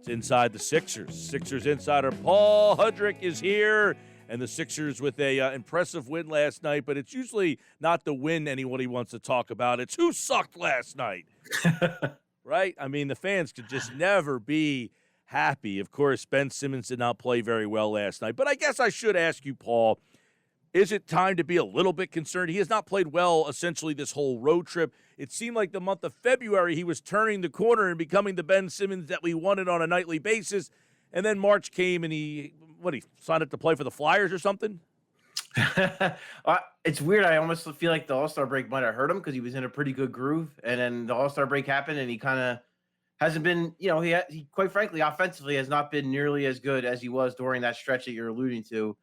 Inside the Sixers. Sixers insider Paul Hudrick is here, and the Sixers with a impressive win last night, but it's usually not the win anybody wants to talk about. It's who sucked last night, right? I mean, the fans could just never be happy. Of course, Ben Simmons did not play very well last night, but I guess I should ask you, Paul, is it time to be a little bit concerned? He has not played well essentially this whole road trip. It seemed like the month of February he was turning the corner and becoming the Ben Simmons that we wanted on a nightly basis. And then March came and he signed up to play for the Flyers or something? It's weird. I almost feel like the All-Star break might have hurt him because he was in a pretty good groove. And then the All-Star break happened and he kind of hasn't been, he quite frankly, offensively has not been nearly as good as he was during that stretch that you're alluding to.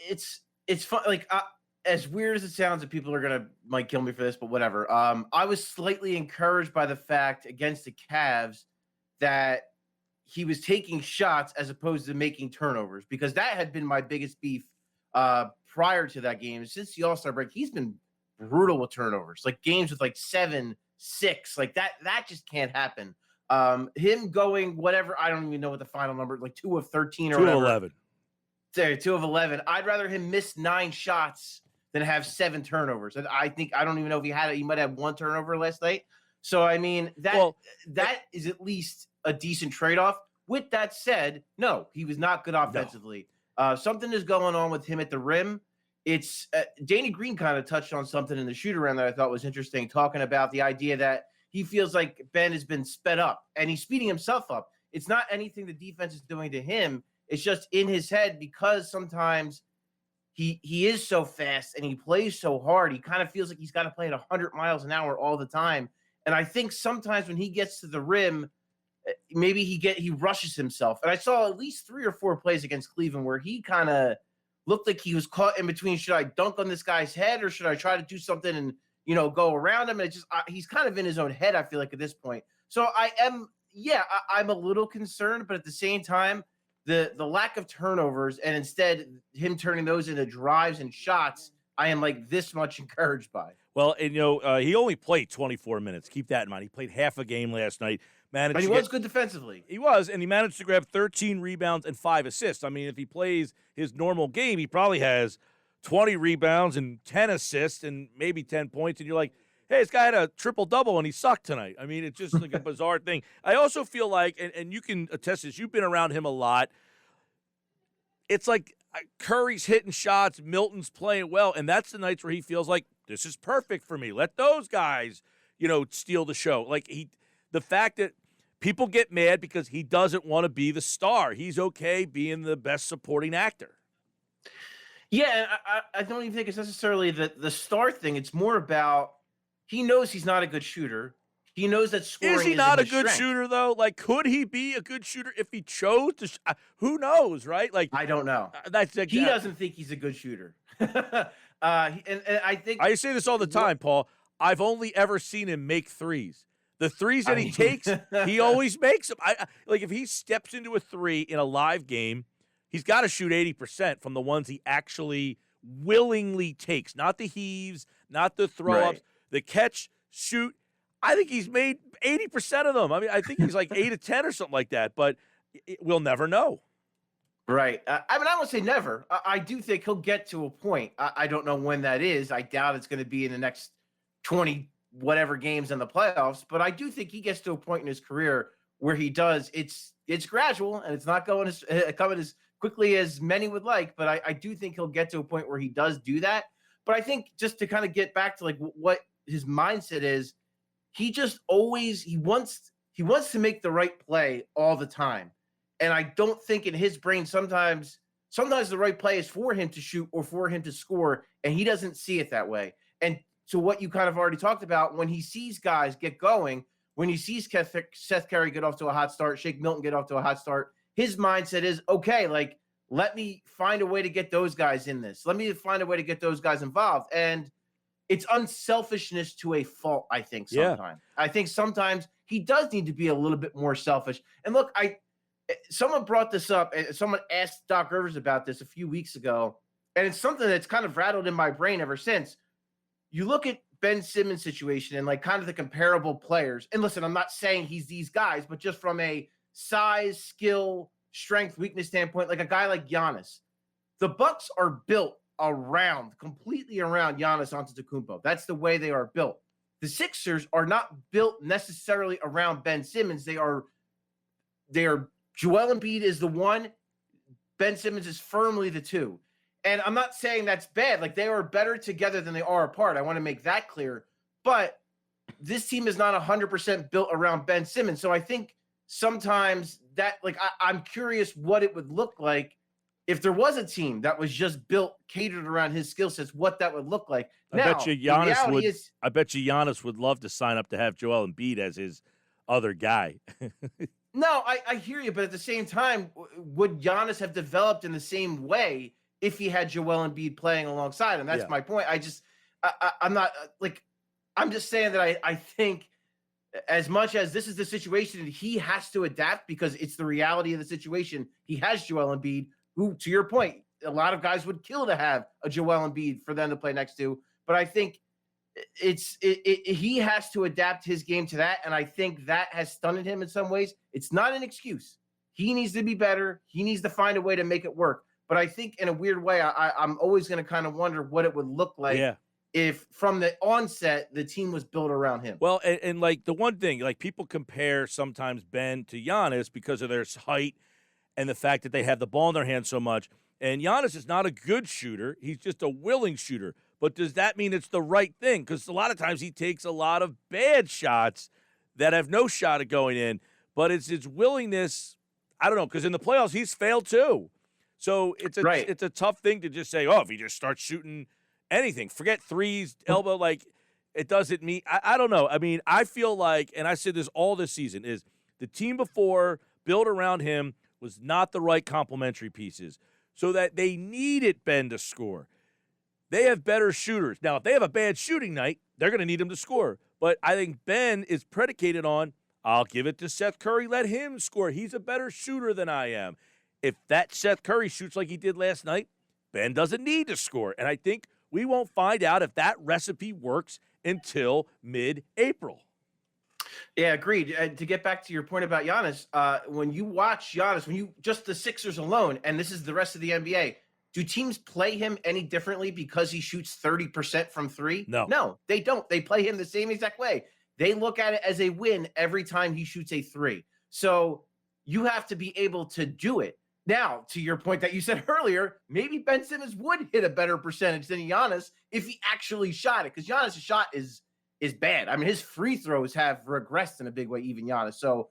It's fun. Like, as weird as it sounds, and people are might kill me for this, but whatever. I was slightly encouraged by the fact against the Cavs that he was taking shots as opposed to making turnovers, because that had been my biggest beef prior to that game. Since the All-Star break, he's been brutal with turnovers, like games with like 7, 6, like that just can't happen. Him going whatever, I don't even know what the final number, like 2 of 13 or 2 whatever. of 11. 2 of 11. I'd rather him miss 9 shots than have 7 turnovers. And I don't even know if he might have 1 turnover last night. So, I mean, that is at least a decent trade-off. With that said, no, he was not good offensively. No. Something is going on with him at the rim. It's Danny Green kind of touched on something in the shoot-around that I thought was interesting, talking about the idea that he feels like Ben has been sped up, and he's speeding himself up. It's not anything the defense is doing to him. It's just in his head, because sometimes he is so fast and he plays so hard. He kind of feels like he's got to play at 100 miles an hour all the time. And I think sometimes when he gets to the rim, maybe he rushes himself. And I saw at least 3 or 4 plays against Cleveland where he kind of looked like he was caught in between. Should I dunk on this guy's head or should I try to do something and, go around him? And he's kind of in his own head, I feel like, at this point. So I'm a little concerned, but at the same time, the lack of turnovers and instead him turning those into drives and shots, I am like this much encouraged by. Well, and he only played 24 minutes. Keep that in mind. He played half a game last night. But he was good defensively. He was, and he managed to grab 13 rebounds and 5 assists. I mean, if he plays his normal game, he probably has 20 rebounds and 10 assists and maybe 10 points. And you're like, hey, this guy had a triple-double and he sucked tonight. I mean, it's just like a bizarre thing. I also feel like, and you can attest to this, you've been around him a lot, it's like Curry's hitting shots, Milton's playing well, and that's the nights where he feels like, this is perfect for me. Let those guys, steal the show. Like, the fact that people get mad because he doesn't want to be the star. He's okay being the best supporting actor. Yeah, I don't even think it's necessarily the star thing. It's more about he knows he's not a good shooter. He knows that scoring is he not a good strength. shooter, though? Like, could he be a good shooter if he chose to? Who knows, right? Like, I don't know. He doesn't think he's a good shooter. And I think I say this all the time, Paul. I've only ever seen him make threes. The threes that he takes, he always makes them. Like, if he steps into a 3 in a live game, he's got to shoot 80% from the ones he actually willingly takes, not the heaves, not the throw-ups, the catch, shoot. I think he's made 80% of them. I mean, I think he's like 8 of 10 or something like that, but we'll never know. Right. I won't say never. I do think he'll get to a point. I don't know when that is. I doubt it's going to be in the next 20 whatever games in the playoffs, but I do think he gets to a point in his career where he does. It's gradual and it's not coming as quickly as many would like, but I do think he'll get to a point where he does do that. But I think just to kind of get back to like what his mindset is, he just always he wants to make the right play all the time. And I don't think in his brain sometimes the right play is for him to shoot or for him to score, and he doesn't see it that way. And so what you kind of already talked about, when he sees guys get going, when he sees Seth Curry get off to a hot start, Shake Milton get off to a hot start, his mindset is, okay, like, let me find a way to get those guys in this. Let me find a way to get those guys involved. And it's unselfishness to a fault, I think, sometimes. Yeah. I think sometimes he does need to be a little bit more selfish. And look, someone brought this up, and someone asked Doc Rivers about this a few weeks ago, and it's something that's kind of rattled in my brain ever since. You look at Ben Simmons' situation and like kind of the comparable players. And listen, I'm not saying he's these guys, but just from a size, skill, strength, weakness standpoint, like a guy like Giannis, the Bucks are built completely around Giannis Antetokounmpo. That's the way they are built. The Sixers are not built necessarily around Ben Simmons. They are Joel Embiid is the one, Ben Simmons is firmly the two. And I'm not saying that's bad. Like, they are better together than they are apart. I want to make that clear. But this team is not 100% built around Ben Simmons. So I think sometimes that, like, I'm curious what it would look like if there was a team that was just built, catered around his skill sets, what that would look like. I bet you Giannis would love to sign up to have Joel Embiid as his other guy. No, I hear you, but at the same time, would Giannis have developed in the same way if he had Joel Embiid playing alongside him? That's my point. I'm not like, I'm just saying that I think as much as this is the situation, he has to adapt because it's the reality of the situation. He has Joel Embiid, who, to your point, a lot of guys would kill to have a Joel Embiid for them to play next to. But I think he has to adapt his game to that, and I think that has stunted him in some ways. It's not an excuse. He needs to be better. He needs to find a way to make it work. But I think in a weird way, I'm always going to kind of wonder what it would look like if from the onset the team was built around him. Well, and like the one thing, like people compare sometimes Ben to Giannis because of their height and the fact that they have the ball in their hands so much. And Giannis is not a good shooter. He's just a willing shooter. But does that mean it's the right thing? Because a lot of times he takes a lot of bad shots that have no shot at going in. But it's his willingness. I don't know, because in the playoffs he's failed too. So it's a tough thing to just say, oh, if he just starts shooting anything, forget threes, elbow, like it doesn't mean. I don't know. I mean, I feel like, and I said this all this season, is the team before built around him was not the right complementary pieces, so that they needed Ben to score. They have better shooters. Now, if they have a bad shooting night, they're going to need him to score. But I think Ben is predicated on, I'll give it to Seth Curry, let him score. He's a better shooter than I am. If that Seth Curry shoots like he did last night, Ben doesn't need to score. And I think we won't find out if that recipe works until mid-April. Yeah, agreed. And to get back to your point about Giannis, when you watch Giannis, when you just the Sixers alone, and this is the rest of the NBA, do teams play him any differently because he shoots 30% from three? No, they don't. They play him the same exact way. They look at it as a win every time he shoots a three. So you have to be able to do it. Now, to your point that you said earlier, maybe Ben Simmons would hit a better percentage than Giannis if he actually shot it, because Giannis' shot is bad. I mean, his free throws have regressed in a big way, even Giannis. So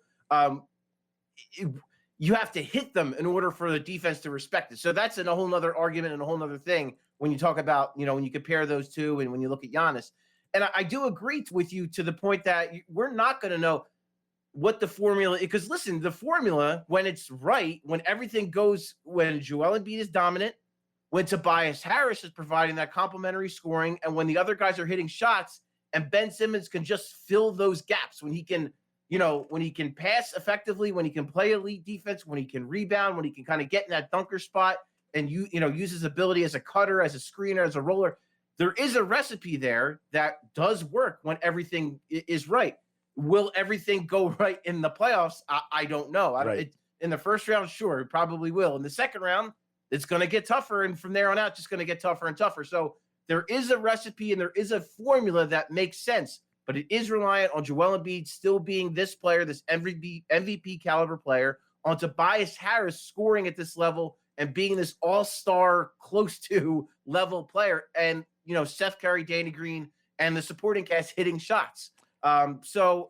you have to hit them in order for the defense to respect it. So that's a whole nother argument and a whole nother thing when you talk about, when you compare those two and when you look at Giannis. And I do agree with you to the point that we're not going to know what the formula is. Because listen, the formula, when it's right, when everything goes, when Joel Embiid is dominant, when Tobias Harris is providing that complementary scoring, and when the other guys are hitting shots, and Ben Simmons can just fill those gaps, when he can, when he can pass effectively, when he can play elite defense, when he can rebound, when he can kind of get in that dunker spot and use his ability as a cutter, as a screener, as a roller. There is a recipe there that does work when everything is right. Will everything go right in the playoffs? I don't know. In the first round, sure, it probably will. In the second round, it's going to get tougher. And from there on out, just going to get tougher and tougher. So there is a recipe and there is a formula that makes sense, but it is reliant on Joel Embiid still being this player, this MVP caliber player, on Tobias Harris scoring at this level and being this all-star close to level player. And, Seth Curry, Danny Green, and the supporting cast hitting shots. So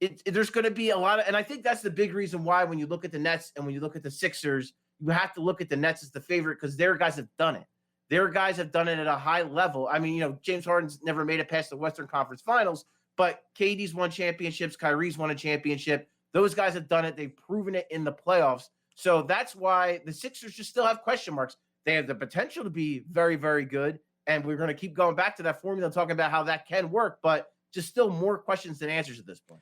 there's going to be a lot of, and I think that's the big reason why when you look at the Nets and when you look at the Sixers, you have to look at the Nets as the favorite because their guys have done it. Their guys have done it at a high level. I mean, James Harden's never made it past the Western Conference Finals, but KD's won championships. Kyrie's won a championship. Those guys have done it. They've proven it in the playoffs. So that's why the Sixers just still have question marks. They have the potential to be very, very good. And we're going to keep going back to that formula, talking about how that can work, but just still more questions than answers at this point.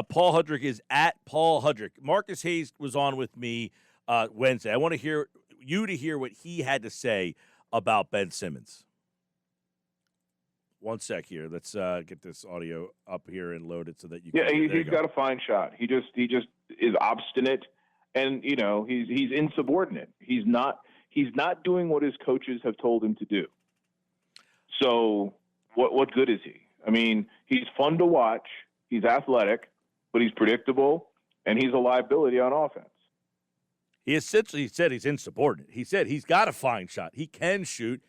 Paul Hudrick is at Paul Hudrick. Marcus Hayes was on with me Wednesday. I want to hear what he had to say about Ben Simmons. One sec here. Let's get this audio up here and load it so that you can. Yeah, he's got a fine shot. He just is obstinate, and he's insubordinate. He's not doing what his coaches have told him to do. So what good is he? I mean, he's fun to watch. He's athletic, but he's predictable, and he's a liability on offense. He essentially said he's insubordinate. He said he's got a fine shot. He can shoot.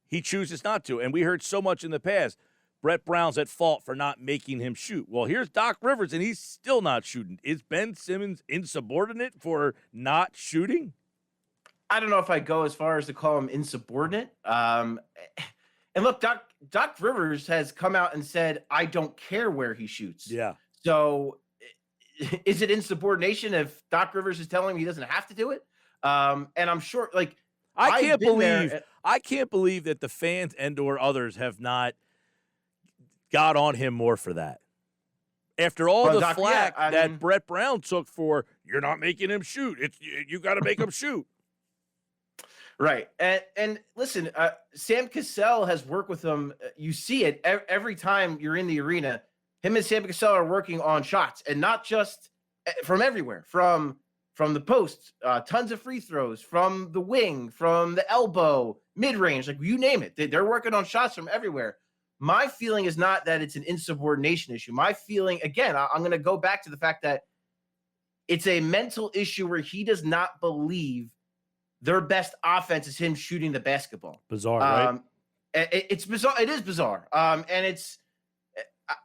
He chooses not to. And we heard so much in the past, Brett Brown's at fault for not making him shoot. Well, here's Doc Rivers, and he's still not shooting. Is Ben Simmons insubordinate for not shooting? I don't know if I go as far as to call him insubordinate. And look, Doc Rivers has come out and said, I don't care where he shoots. Yeah. So is it insubordination if Doc Rivers is telling him he doesn't have to do it? And I'm sure, like, I can't believe that the fans and or others have not got on him more for that. After all the flack that Brett Brown took for, you're not making him shoot. You got to make him shoot. Right. And listen, Sam Cassell has worked with him. You see it every time you're in the arena. Him and Sam Cassell are working on shots, and not just from everywhere, from the post, tons of free throws, from the wing, from the elbow, mid-range, like you name it. They're working on shots from everywhere. My feeling is not that it's an insubordination issue. My feeling, again, I'm going to go back to the fact that it's a mental issue where he does not believe their best offense is him shooting the basketball. Bizarre, right? It's bizarre. It is bizarre. And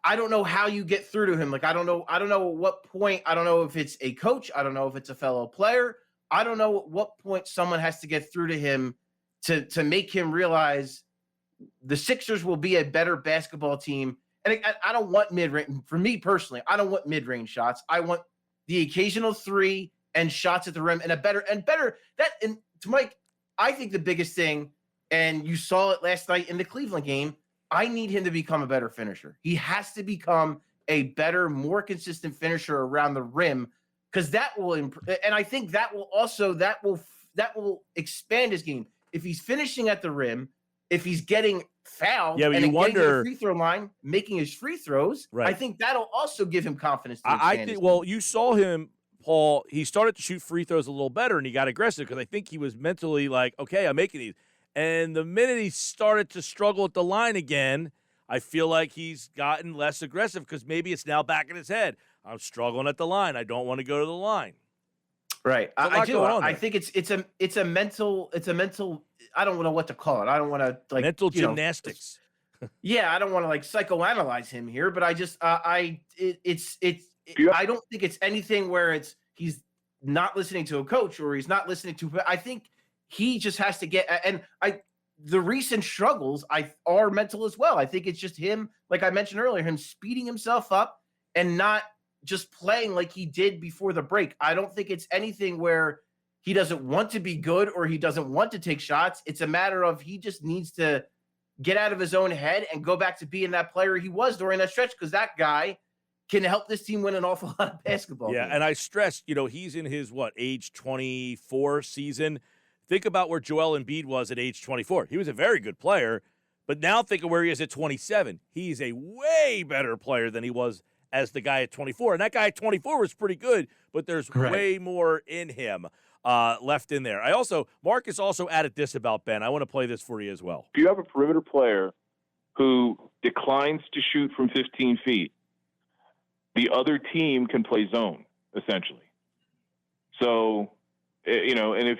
I don't know how you get through to him. Like, I don't know at what point. I don't know if it's a coach. I don't know if it's a fellow player. I don't know at what point someone has to get through to him to make him realize the Sixers will be a better basketball team. And I don't want mid-range. For me personally, I don't want mid-range shots. I want the occasional three and shots at the rim and better. And to Mike, I think the biggest thing, and you saw it last night in the Cleveland game, I need him to become a better finisher. He has to become a better, more consistent finisher around the rim, because that will improve. And I think that will expand his game. If he's finishing at the rim, if he's getting fouled, yeah, and you wonder, getting to the free throw line, making his free throws, right. I think that'll also give him confidence. I think. Well, you saw him, Paul. He started to shoot free throws a little better, and he got aggressive because I think he was mentally like, okay, I'm making these. And the minute he started to struggle at the line again, I feel like he's gotten less aggressive because maybe it's now back in his head. I'm struggling at the line. I don't want to go to the line. Right. I do. I think it's a mental. I don't know what to call it. I don't want to mental gymnastics. Yeah, I don't want to psychoanalyze him here, but I just I don't think it's anything where he's not listening to a coach or he's not listening to. I think he just has to get, and the recent struggles are mental as well. I think it's just him, like I mentioned earlier, him speeding himself up and not just playing like he did before the break. I don't think it's anything where he doesn't want to be good or he doesn't want to take shots. It's a matter of he just needs to get out of his own head and go back to being that player he was during that stretch, because that guy can help this team win an awful lot of basketball games. And I stressed, he's in his, age 24 season. Think about where Joel Embiid was at age 24. He was a very good player, but now think of where he is at 27. He's a way better player than he was as the guy at 24. And that guy at 24 was pretty good, but there's way more in him left in there. Marcus also added this about Ben. I want to play this for you as well. If you have a perimeter player who declines to shoot from 15 feet, the other team can play zone, essentially. So, and if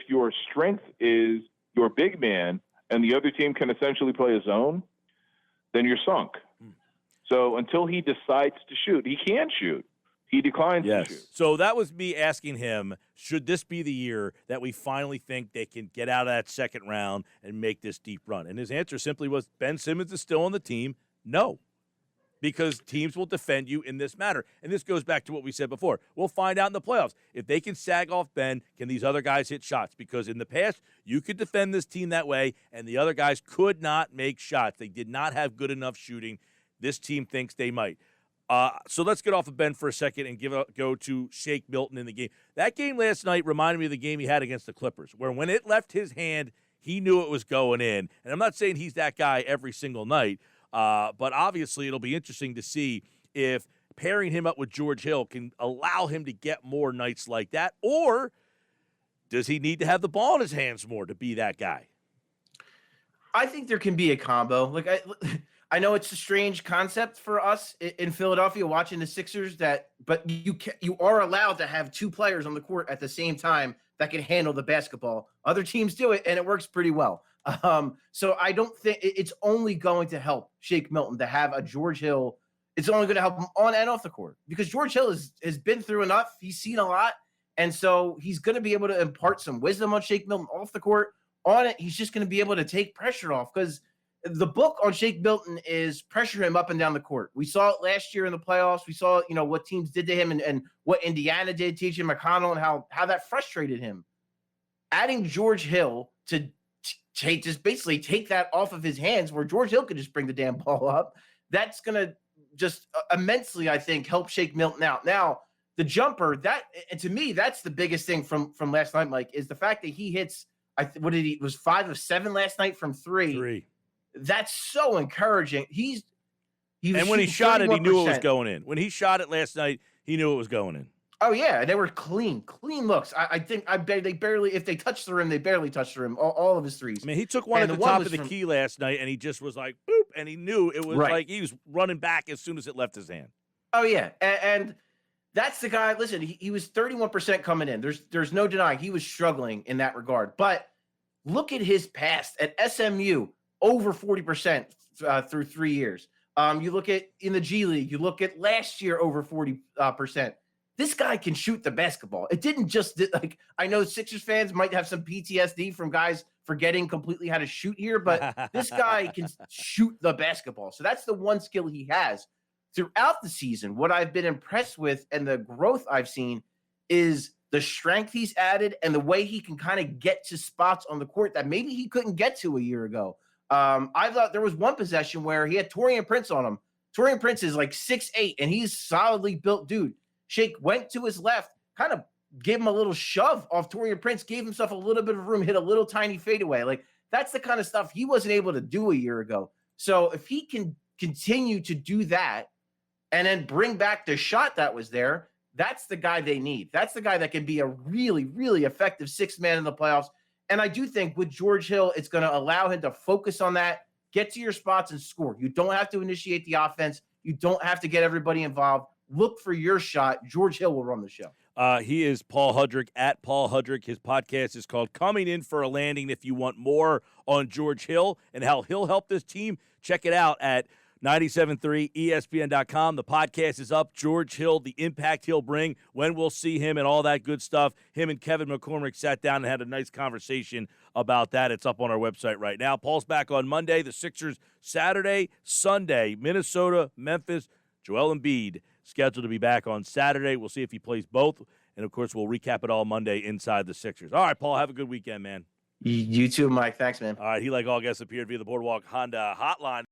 your strength is your big man and the other team can essentially play a zone, then you're sunk. So until he decides to shoot, he can shoot. He declines to shoot. So that was me asking him, should this be the year that we finally think they can get out of that second round and make this deep run? And his answer simply was, Ben Simmons is still on the team. No. Because teams will defend you in this matter. And this goes back to what we said before. We'll find out in the playoffs. If they can sag off Ben, can these other guys hit shots? Because in the past, you could defend this team that way, and the other guys could not make shots. They did not have good enough shooting. This team thinks they might. So let's get off of Ben for a second and go to Shake Milton in the game. That game last night reminded me of the game he had against the Clippers, where when it left his hand, he knew it was going in. And I'm not saying he's that guy every single night, But obviously it'll be interesting to see if pairing him up with George Hill can allow him to get more nights like that, or does he need to have the ball in his hands more to be that guy? I think there can be a combo. Like I know it's a strange concept for us in Philadelphia watching the Sixers, but you are allowed to have two players on the court at the same time that can handle the basketball. Other teams do it, and it works pretty well. So I don't think it's only going to help Shake Milton to have a George Hill. It's only going to help him on and off the court because George Hill has been through enough. He's seen a lot, and so he's going to be able to impart some wisdom on Shake Milton off the court. On it, he's just going to be able to take pressure off because the book on Shake Milton is pressure him up and down the court. We saw it last year in the playoffs. We saw, what teams did to him and what Indiana did, TJ McConnell, and how that frustrated him. Adding George Hill to just basically take that off of his hands where George Hill could just bring the damn ball up, that's going to just immensely, I think, help Shake Milton out. Now, the jumper, and to me, that's the biggest thing from last night, Mike, is the fact that he hits, was 5 of 7 last night from three. That's so encouraging. And when he shot 31%. It, he knew it was going in. When he shot it last night, he knew it was going in. Oh yeah, they were clean looks. I think they barely, if they touched the rim, they barely touched the rim. All of his threes. I mean, he took one at the top of the key last night, and he just was like, boop, and he knew it was like he was running back as soon as it left his hand. Oh yeah, and that's the guy. Listen, he was 31% coming in. There's no denying he was struggling in that regard. But look at his past at SMU, over 40% through 3 years. You look at in the G League, you look at last year, over 40%. This guy can shoot the basketball. It didn't just I know Sixers fans might have some PTSD from guys forgetting completely how to shoot here, but this guy can shoot the basketball. So that's the one skill he has. Throughout the season, what I've been impressed with and the growth I've seen is the strength he's added and the way he can kind of get to spots on the court that maybe he couldn't get to a year ago. I thought there was one possession where he had Taurean Prince on him. Taurean Prince is like 6'8", and he's solidly built dude. Shake went to his left, kind of gave him a little shove off Taurean Prince, gave himself a little bit of room, hit a little tiny fadeaway. Like, that's the kind of stuff he wasn't able to do a year ago. So if he can continue to do that and then bring back the shot that was there, that's the guy they need. That's the guy that can be a really, really effective sixth man in the playoffs. And I do think with George Hill, it's going to allow him to focus on that, get to your spots and score. You don't have to initiate the offense. You don't have to get everybody involved. Look for your shot. George Hill will run the show. He is Paul Hudrick, at Paul Hudrick. His podcast is called Coming In for a Landing. If you want more on George Hill and how he'll help this team, check it out at 97.3 ESPN.com. The podcast is up. George Hill, the impact he'll bring, when we'll see him and all that good stuff. Him and Kevin McCormick sat down and had a nice conversation about that. It's up on our website right now. Paul's back on Monday. The Sixers Saturday, Sunday, Minnesota, Memphis, Joel Embiid scheduled to be back on Saturday. We'll see if he plays both. And, of course, we'll recap it all Monday inside the Sixers. All right, Paul, have a good weekend, man. You too, Mike. Thanks, man. All right, he, like all guests, appeared via the Boardwalk Honda hotline.